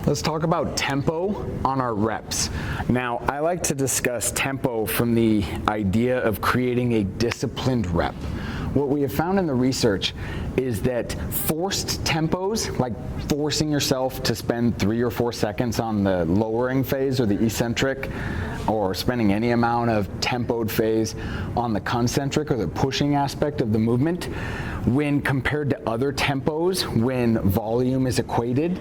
Let's talk about tempo on our reps. Now, I like to discuss tempo from the idea of creating a disciplined rep. What we have found in the research is that forced tempos, like forcing yourself to spend 3 or 4 seconds on the lowering phase or the eccentric, or spending any amount of tempoed phase on the concentric or the pushing aspect of the movement, when compared to other tempos, when volume is equated,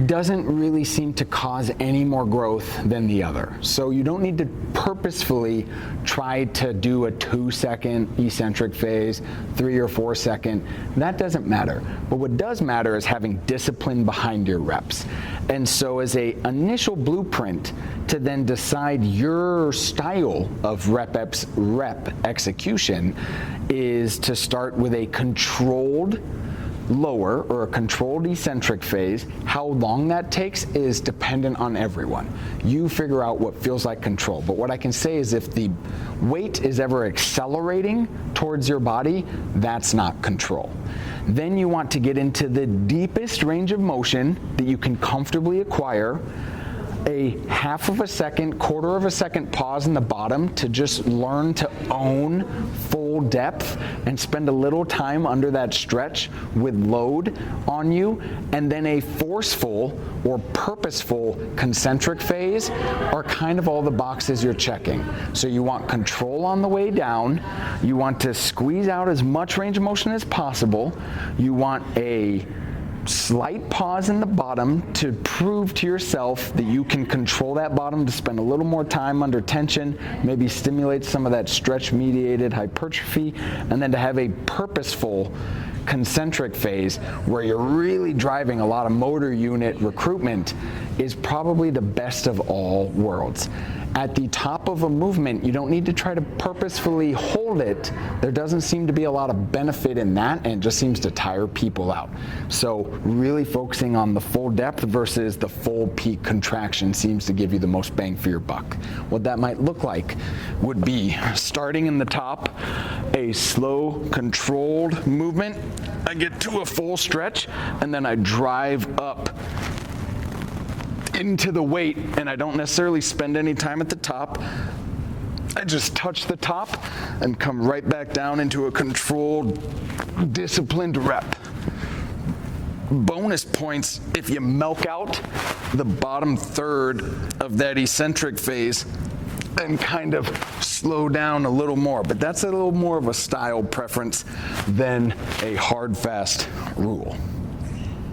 doesn't really seem to cause any more growth than the other. So you don't need to purposefully try to do a 2-second eccentric phase, 3 or 4 second. That doesn't matter. But what does matter is having discipline behind your reps. And so as a initial blueprint to then decide your style of rep execution is to start with a controlled lower or a controlled eccentric phase. How long that takes is dependent on everyone. You figure out what feels like control. But what I can say is if the weight is ever accelerating towards your body, that's not control. Then you want to get into the deepest range of motion that you can comfortably acquire, a half of a second, quarter of a second pause in the bottom to just learn to own full depth and spend a little time under that stretch with load on you, and then a forceful or purposeful concentric phase are kind of all the boxes you're checking. So you want control on the way down, you want to squeeze out as much range of motion as possible, you want a slight pause in the bottom to prove to yourself that you can control that bottom, to spend a little more time under tension, maybe stimulate some of that stretch-mediated hypertrophy, and then to have a purposeful concentric phase where you're really driving a lot of motor unit recruitment is probably the best of all worlds. At the top of a movement, you don't need to try to purposefully hold it. There doesn't seem to be a lot of benefit in that, and it just seems to tire people out. So really focusing on the full depth versus the full peak contraction seems to give you the most bang for your buck. What that might look like would be starting in the top, a slow, controlled movement. I get to a full stretch, and then I drive up into the weight, and I don't necessarily spend any time at the top. I just touch the top and come right back down into a controlled, disciplined rep. Bonus points if you milk out the bottom third of that eccentric phase and kind of slow down a little more. But that's a little more of a style preference than a hard, fast rule.